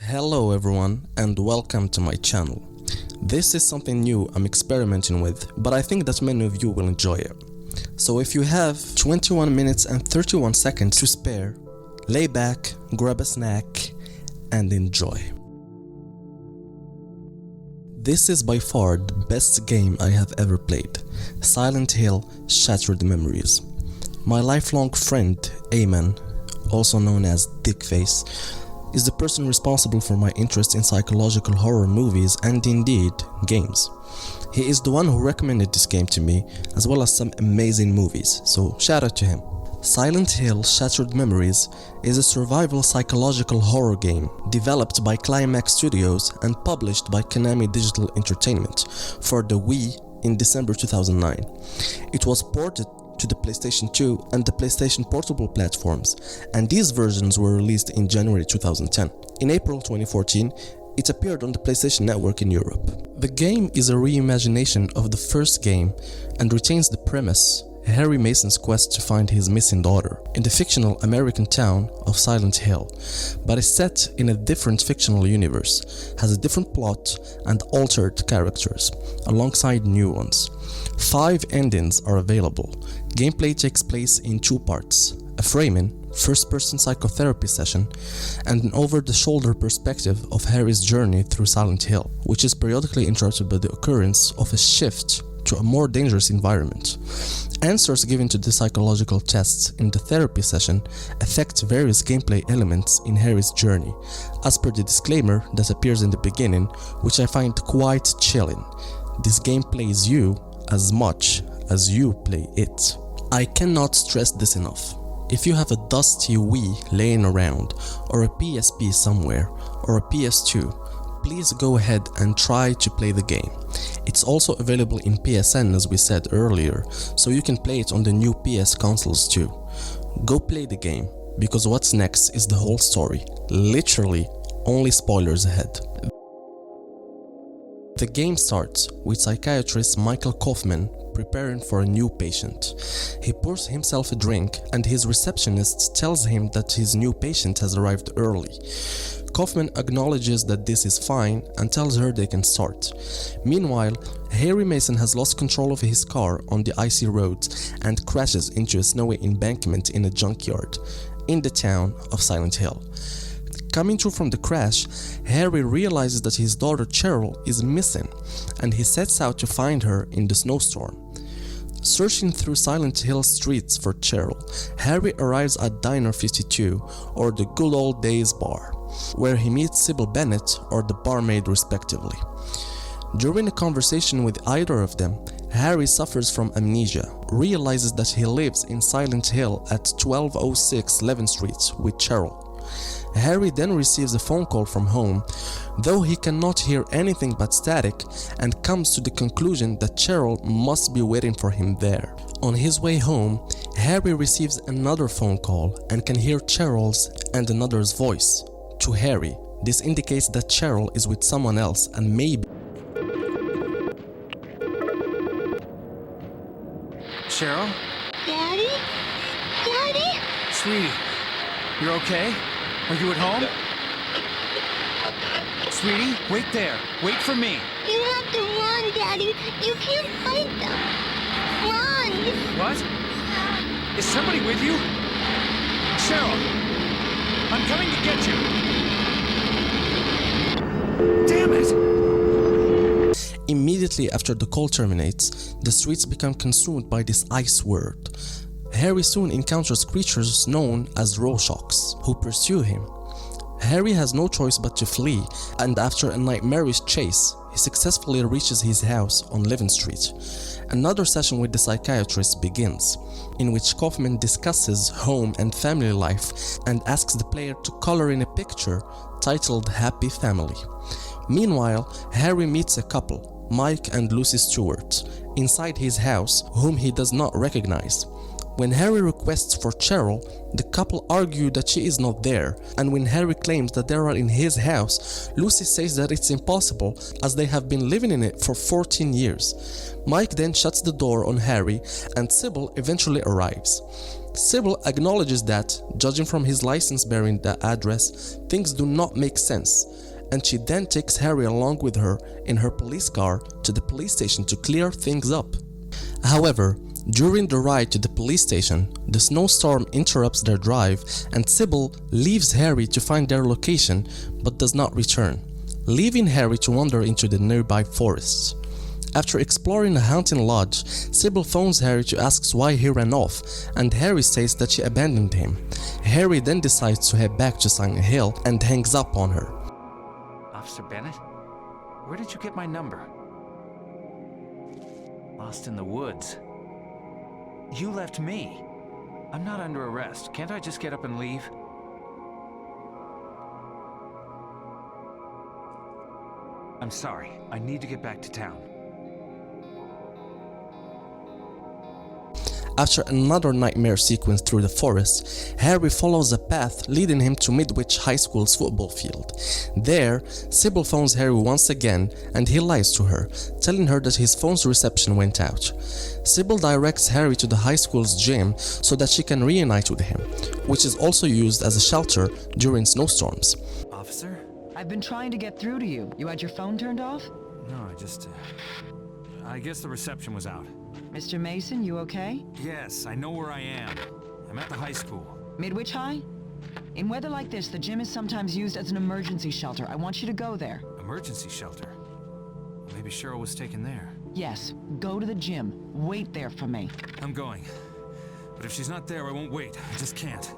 Hello everyone and welcome to my channel. This is something new I'm experimenting with, but I think that many of you will enjoy it. So if you have 21 minutes and 31 seconds to spare, lay back, grab a snack, and enjoy. This is by far the best game I have ever played. Silent Hill Shattered Memories. My lifelong friend, Ayman, also known as Dickface, is the person responsible for my interest in psychological horror movies and indeed games. He is the one who recommended this game to me, as well as some amazing movies, so shout out to him. Silent Hill Shattered Memories is a survival psychological horror game developed by Climax Studios and published by Konami Digital Entertainment for the Wii in December 2009. It was ported to the PlayStation 2 and the PlayStation Portable platforms, and these versions were released in January 2010. In April 2014, it appeared on the PlayStation Network in Europe. The game is a reimagination of the first game and retains the premise: Harry Mason's quest to find his missing daughter in the fictional American town of Silent Hill, but is set in a different fictional universe, has a different plot and altered characters, alongside new ones. 5 endings are available. Gameplay takes place in 2 parts: a framing, first-person psychotherapy session, and an over-the-shoulder perspective of Harry's journey through Silent Hill, which is periodically interrupted by the occurrence of a shift to a more dangerous environment. Answers given to the psychological tests in the therapy session affect various gameplay elements in Harry's journey, as per the disclaimer that appears in the beginning, which I find quite chilling. This game plays you as much as you play it. I cannot stress this enough. If you have a dusty Wii laying around, or a PSP somewhere, or a PS2, please go ahead and try to play the game. It's also available in PSN, as we said earlier, so you can play it on the new PS consoles too. Go play the game, because what's next is the whole story. Literally, only spoilers ahead. The game starts with psychiatrist Michael Kaufman preparing for a new patient. He pours himself a drink and his receptionist tells him that his new patient has arrived early. Kaufman acknowledges that this is fine and tells her they can start. Meanwhile, Harry Mason has lost control of his car on the icy roads and crashes into a snowy embankment in a junkyard in the town of Silent Hill. Coming through from the crash, Harry realizes that his daughter Cheryl is missing, and he sets out to find her in the snowstorm. Searching through Silent Hill streets for Cheryl, Harry arrives at Diner 52, or the Good Old Days bar, where he meets Sybil Bennett, or the barmaid respectively. During a conversation with either of them, Harry suffers from amnesia, realizes that he lives in Silent Hill at 1206 11th Street with Cheryl. Harry then receives a phone call from home, though he cannot hear anything but static, and comes to the conclusion that Cheryl must be waiting for him there. On his way home, Harry receives another phone call and can hear Cheryl's and another's voice. To Harry, this indicates that Cheryl is with someone else and maybe... Cheryl? Daddy? Daddy? Sweetie, you're okay? Are you at home? Sweetie, wait there. Wait for me. You have to run, Daddy. You can't fight them. Run! What? Is somebody with you? Cheryl! I'm coming to get you! Damn it! Immediately after the call terminates, the streets become consumed by this ice world. Harry soon encounters creatures known as Rorschachs, who pursue him. Harry has no choice but to flee, and after a nightmarish chase, he successfully reaches his house on 11th Street. Another session with the psychiatrist begins, in which Kaufman discusses home and family life and asks the player to color in a picture titled Happy Family. Meanwhile, Harry meets a couple, Mike and Lucy Stewart, inside his house, whom he does not recognize. When Harry requests for Cheryl, the couple argue that she is not there, and when Harry claims that they are in his house, Lucy says that it's impossible as they have been living in it for 14 years. Mike then shuts the door on Harry and Sybil eventually arrives. Sybil acknowledges that, judging from his license bearing the address, things do not make sense, and she then takes Harry along with her in her police car to the police station to clear things up. However, during the ride to the police station, the snowstorm interrupts their drive and Sybil leaves Harry to find their location but does not return, leaving Harry to wander into the nearby forests. After exploring a haunted lodge, Sybil phones Harry to ask why he ran off, and Harry says that she abandoned him. Harry then decides to head back to Silent Hill and hangs up on her. Officer Bennett? Where did you get my number? Lost in the woods. You left me. I'm not under arrest. Can't I just get up and leave? I'm sorry. I need to get back to town. After another nightmare sequence through the forest, Harry follows a path leading him to Midwich High School's football field. There, Sybil phones Harry once again and he lies to her, telling her that his phone's reception went out. Sybil directs Harry to the high school's gym so that she can reunite with him, which is also used as a shelter during snowstorms. Officer? I've been trying to get through to you. You had your phone turned off? No, I guess the reception was out. Mr. Mason, you okay? Yes, I know where I am. I'm at the high school. Midwich High? In weather like this, the gym is sometimes used as an emergency shelter. I want you to go there. Emergency shelter? Maybe Cheryl was taken there. Yes, go to the gym. Wait there for me. I'm going. But if she's not there, I won't wait. I just can't.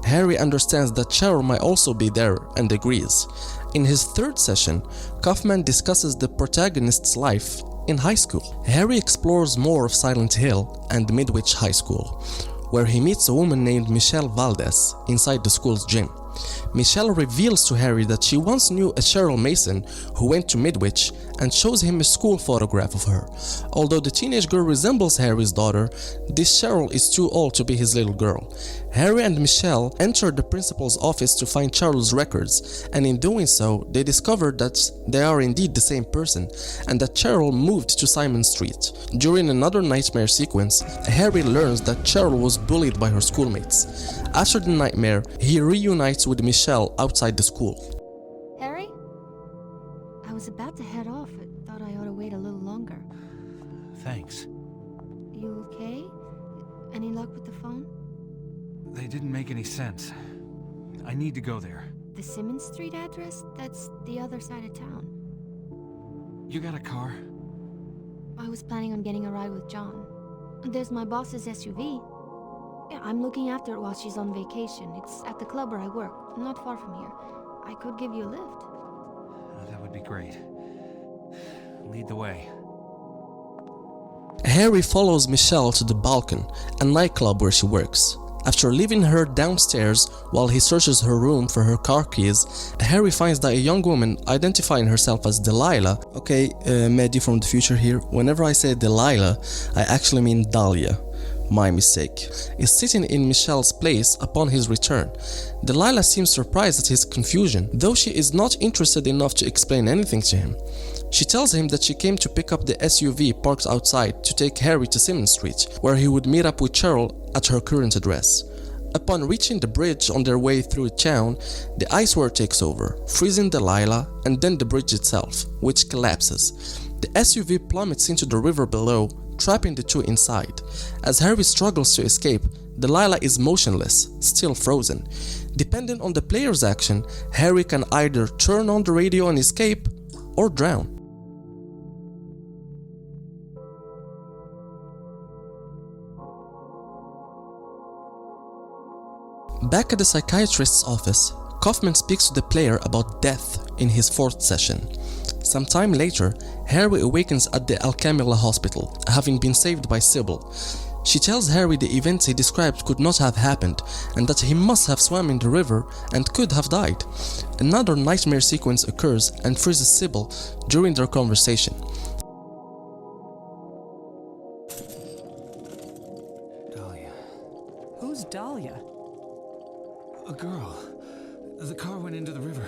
Harry understands that Cheryl might also be there and agrees. In his third session, Kaufman discusses the protagonist's life in high school. Harry explores more of Silent Hill and Midwich High School, where he meets a woman named Michelle Valdez inside the school's gym. Michelle reveals to Harry that she once knew a Cheryl Mason who went to Midwich and shows him a school photograph of her. Although the teenage girl resembles Harry's daughter, this Cheryl is too old to be his little girl. Harry and Michelle enter the principal's office to find Charles' records, and in doing so, they discover that they are indeed the same person, and that Cheryl moved to Simon Street. During another nightmare sequence, Harry learns that Cheryl was bullied by her schoolmates. After the nightmare, he reunites with Michelle outside the school. Harry? I was about to head off. I thought I ought to wait a little longer. Thanks. You okay? Any luck with the phone? They didn't make any sense. I need to go there. The Simmons Street address? That's the other side of town. You got a car? I was planning on getting a ride with John. There's my boss's SUV. Yeah, I'm looking after it while she's on vacation. It's at the club where I work, not far from here. I could give you a lift. That would be great. Lead the way. Harry follows Michelle to the Balkan, a nightclub where she works. After leaving her downstairs while he searches her room for her car keys, Harry finds that a young woman identifying herself as Delilah. Okay, Mehdi from the future here. Whenever I say Delilah, I actually mean Dahlia. My mistake. Is sitting in Michelle's place upon his return. Delilah seems surprised at his confusion, though she is not interested enough to explain anything to him. She tells him that she came to pick up the SUV parked outside to take Harry to Simmons Street, where he would meet up with Cheryl at her current address. Upon reaching the bridge on their way through town, the ice war takes over, freezing Delilah and then the bridge itself, which collapses. The SUV plummets into the river below, trapping the two inside. As Harry struggles to escape, Delilah is motionless, still frozen. Depending on the player's action, Harry can either turn on the radio and escape, or drown. Back at the psychiatrist's office, Kaufman speaks to the player about death in his fourth session. Sometime later, Harry awakens at the Alchemilla hospital, having been saved by Sybil. She tells Harry the events he described could not have happened, and that he must have swum in the river and could have died. Another nightmare sequence occurs and freezes Sybil during their conversation. Dahlia. Who's Dahlia? A girl. The car went into the river.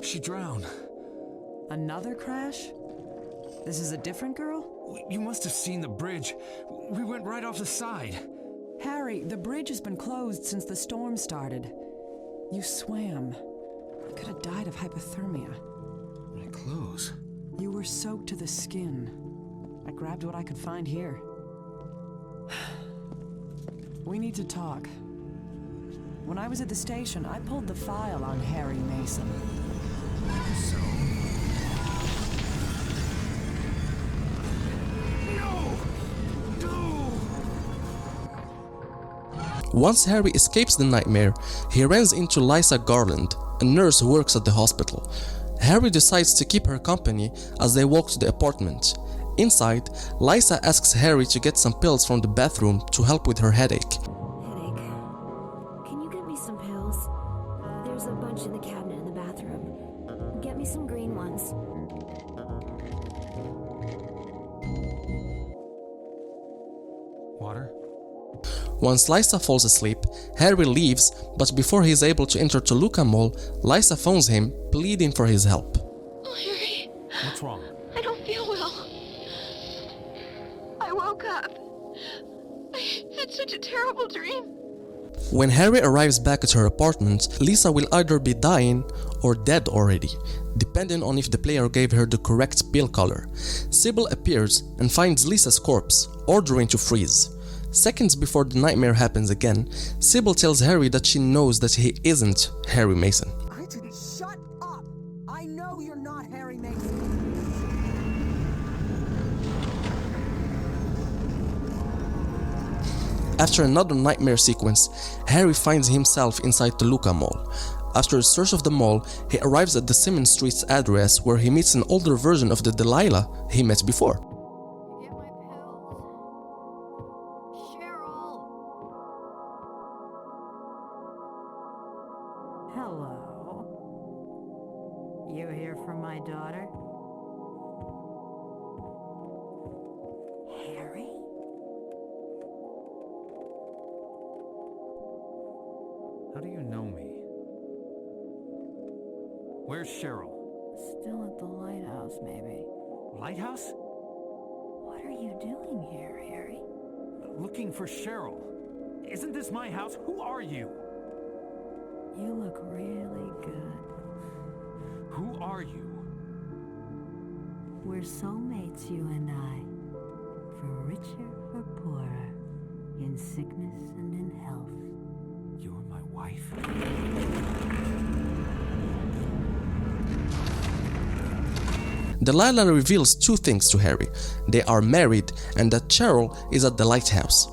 She drowned. Another crash? This is a different girl? You must have seen the bridge. We went right off the side. Harry, the bridge has been closed since the storm started. You swam. You could have died of hypothermia. My clothes. You were soaked to the skin. I grabbed what I could find here. We need to talk. When I was at the station, I pulled the file on Harry Mason. So... No! No! Once Harry escapes the nightmare, he runs into Lisa Garland, a nurse who works at the hospital. Harry decides to keep her company as they walk to the apartment. Inside, Lisa asks Harry to get some pills from the bathroom to help with her headache. Headache. Can you get me some pills? There's a bunch in the cabinet in the bathroom. Get me some green ones. Water? Once Lisa falls asleep, Harry leaves, but before he is able to enter Toluca Mall, Lisa phones him, pleading for his help. Oh, Harry, What's wrong? I don't feel well. I woke up. I had such a terrible dream. When Harry arrives back at her apartment, Lisa will either be dying or dead already, depending on if the player gave her the correct pill color. Sybil appears and finds Lisa's corpse, ordering to freeze. Seconds before the nightmare happens again, Sybil tells Harry that she knows that he isn't Harry Mason. I didn't. Shut up! I know you're not Harry Mason. After another nightmare sequence, Harry finds himself inside Toluca Mall. After a search of the mall, he arrives at the Simmons Street's address where he meets an older version of the Delilah he met before. Get my pills. Cheryl. Hello. You here for my daughter? Harry? How do you know me? Where's Cheryl? Still at the lighthouse, maybe. Lighthouse? What are you doing here, Harry? Looking for Cheryl. Isn't this my house? Who are you? You look really good. Who are you? We're soulmates, you and I. For richer, for poorer. In sickness and in health. You're my wife? Delilah reveals two things to Harry. They are married and that Cheryl is at the lighthouse.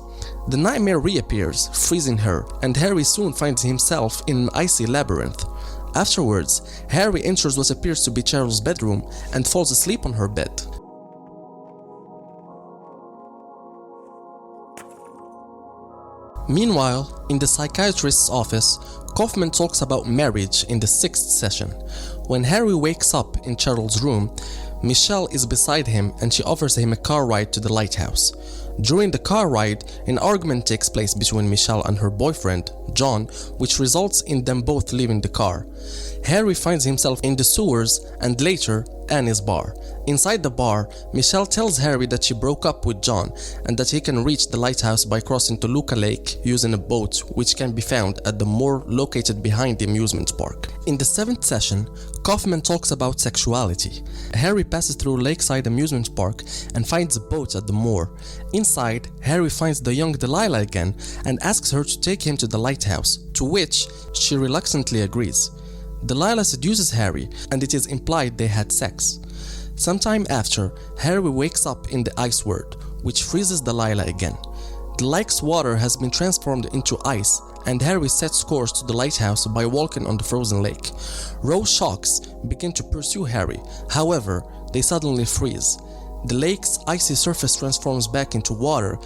The nightmare reappears, freezing her, and Harry soon finds himself in an icy labyrinth. Afterwards, Harry enters what appears to be Cheryl's bedroom and falls asleep on her bed. Meanwhile, in the psychiatrist's office, Kaufman talks about marriage in the 6th session. When Harry wakes up in Cheryl's room, Michelle is beside him and she offers him a car ride to the lighthouse. During the car ride, an argument takes place between Michelle and her boyfriend, John, which results in them both leaving the car. Harry finds himself in the sewers and later Annie's bar. Inside the bar, Michelle tells Harry that she broke up with John and that he can reach the lighthouse by crossing Toluca Lake using a boat which can be found at the moor located behind the amusement park. In the 7th session, Kaufman talks about sexuality. Harry passes through Lakeside Amusement Park and finds a boat at the moor. Inside, Harry finds the young Delilah again and asks her to take him to the lighthouse, to which she reluctantly agrees. Delilah seduces Harry and it is implied they had sex. Sometime after, Harry wakes up in the ice world, which freezes Delilah again. The lake's water has been transformed into ice and Harry sets course to the lighthouse by walking on the frozen lake. Rose sharks begin to pursue Harry, however, they suddenly freeze. The lake's icy surface transforms back into water,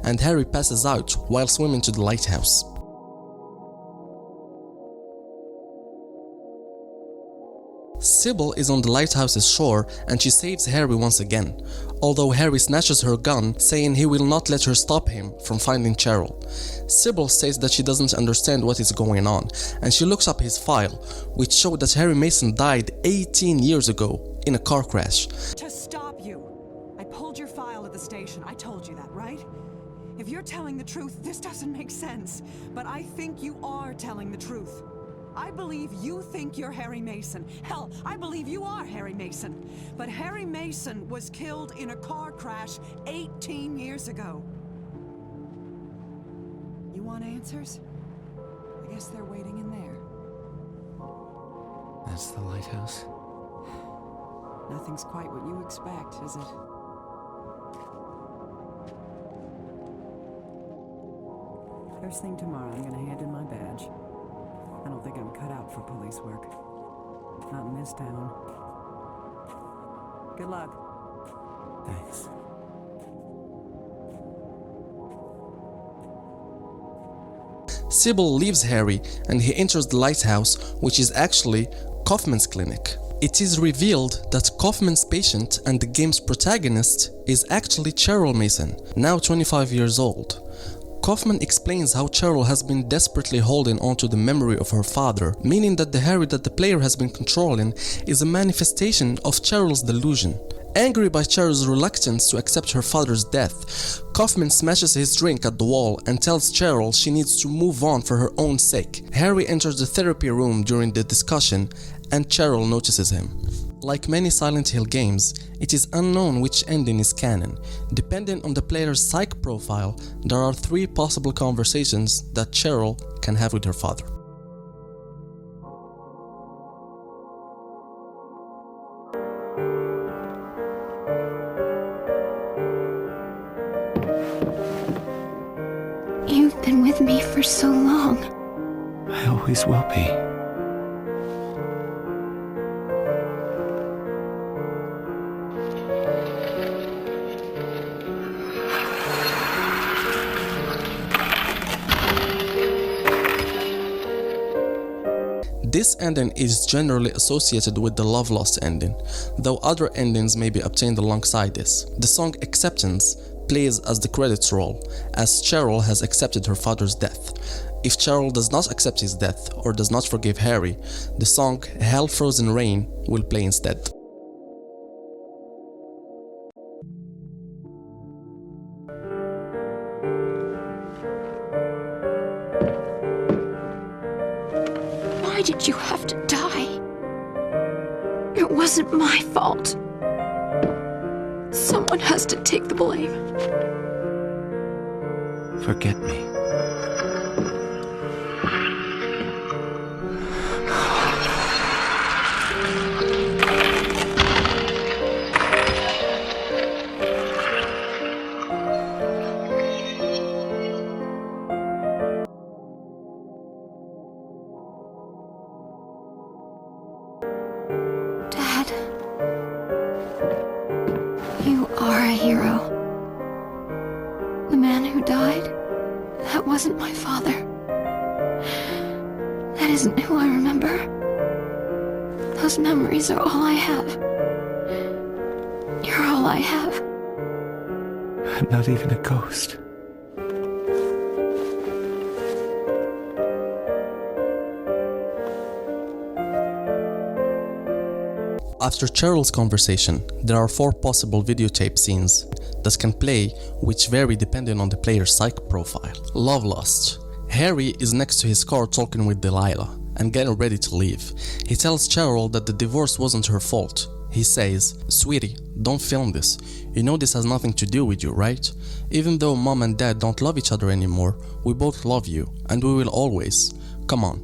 and Harry passes out while swimming to the lighthouse. Sybil is on the lighthouse's shore and she saves Harry once again, although Harry snatches her gun, saying he will not let her stop him from finding Cheryl. Sybil says that she doesn't understand what is going on, and she looks up his file, which showed that Harry Mason died 18 years ago in a car crash. To stop you! I pulled your file at the station. I told you that, right? If you're telling the truth, this doesn't make sense. But I think you are telling the truth. I believe you think you're Harry Mason. Hell, I believe you are Harry Mason. But Harry Mason was killed in a car crash 18 years ago. You want answers? I guess they're waiting in there. That's the lighthouse. Nothing's quite what you expect, is it? First thing tomorrow, I'm gonna hand in my badge. I don't think I'm cut out for police work. Not in this town. Good luck. Thanks. Sybil leaves Harry and he enters the lighthouse, which is actually Kaufman's clinic. It is revealed that Kaufman's patient and the game's protagonist is actually Cheryl Mason, now 25 years old. Kaufman explains how Cheryl has been desperately holding on to the memory of her father, meaning that the Harry that the player has been controlling is a manifestation of Cheryl's delusion. Angry by Cheryl's reluctance to accept her father's death, Kaufman smashes his drink at the wall and tells Cheryl she needs to move on for her own sake. Harry enters the therapy room during the discussion and Cheryl notices him. Like many Silent Hill games, it is unknown which ending is canon. Depending on the player's psych profile, there are 3 possible conversations that Cheryl can have with her father. You've been with me for so long. I always will be. This ending is generally associated with the Love Lost ending, though other endings may be obtained alongside this. The song Acceptance plays as the credits roll, as Cheryl has accepted her father's death. If Cheryl does not accept his death or does not forgive Harry, the song Hell Frozen Rain will play instead. Why did you have to die? It wasn't my fault. Someone has to take the blame. Forget me. Dad, you are a hero. The man who died, that wasn't my father. That isn't who I remember. Those memories are all I have. You're all I have. I'm not even a ghost. After Cheryl's conversation, there are 4 possible videotape scenes that can play, which vary depending on the player's psych profile. Love Lost. Harry is next to his car talking with Delilah and getting ready to leave. He tells Cheryl that the divorce wasn't her fault. He says, "Sweetie, don't film this. You know this has nothing to do with you, right? Even though mom and dad don't love each other anymore, we both love you, and we will always. Come on."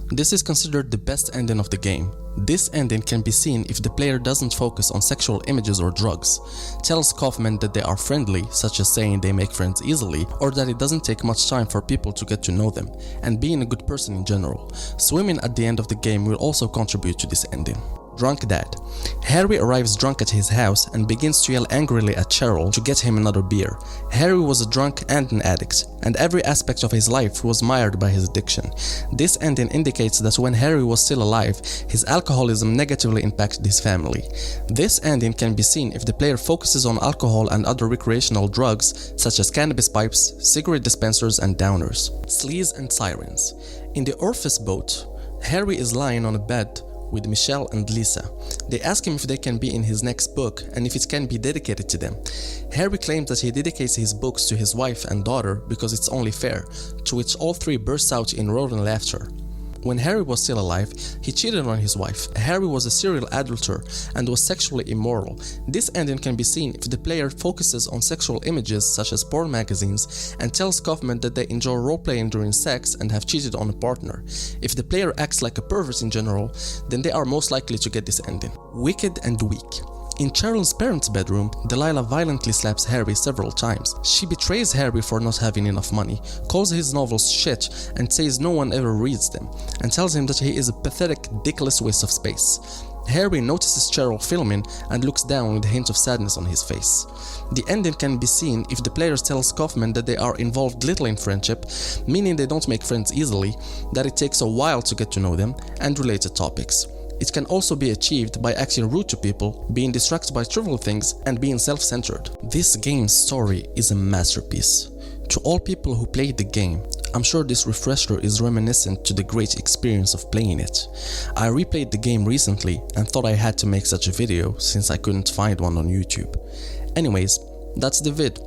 This is considered the best ending of the game. This ending can be seen if the player doesn't focus on sexual images or drugs, tells Kaufman that they are friendly, such as saying they make friends easily, or that it doesn't take much time for people to get to know them, and being a good person in general. Swimming at the end of the game will also contribute to this ending. Drunk Dad. Harry arrives drunk at his house and begins to yell angrily at Cheryl to get him another beer. Harry was a drunk and an addict, and every aspect of his life was mired by his addiction. This ending indicates that when Harry was still alive, his alcoholism negatively impacted his family. This ending can be seen if the player focuses on alcohol and other recreational drugs such as cannabis pipes, cigarette dispensers and downers. Sleaze and Sirens. In the Orpheus boat, Harry is lying on a bed with Michelle and Lisa. They ask him if they can be in his next book and if it can be dedicated to them. Harry claims that he dedicates his books to his wife and daughter because it's only fair, to which all three burst out in roaring laughter. When Harry was still alive, he cheated on his wife. Harry was a serial adulterer and was sexually immoral. This ending can be seen if the player focuses on sexual images such as porn magazines and tells Kaufman that they enjoy role-playing during sex and have cheated on a partner. If the player acts like a pervert in general, then they are most likely to get this ending. Wicked and Weak. In Cheryl's parents' bedroom, Delilah violently slaps Harry several times. She betrays Harry for not having enough money, calls his novels shit and says no one ever reads them, and tells him that he is a pathetic, dickless waste of space. Harry notices Cheryl filming and looks down with a hint of sadness on his face. The ending can be seen if the player tells Kaufman that they are involved little in friendship, meaning they don't make friends easily, that it takes a while to get to know them, and related topics. It can also be achieved by acting rude to people, being distracted by trivial things, and being self-centered. This game's story is a masterpiece. To all people who played the game, I'm sure this refresher is reminiscent to the great experience of playing it. I replayed the game recently and thought I had to make such a video since I couldn't find one on YouTube. Anyways, that's the vid.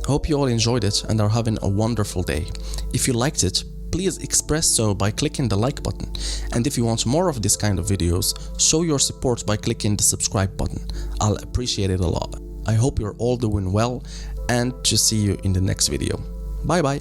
Hope you all enjoyed it and are having a wonderful day. If you liked it, please express so by clicking the like button, and if you want more of this kind of videos, show your support by clicking the subscribe button. I'll appreciate it a lot. I hope you're all doing well, and to see you in the next video. Bye bye!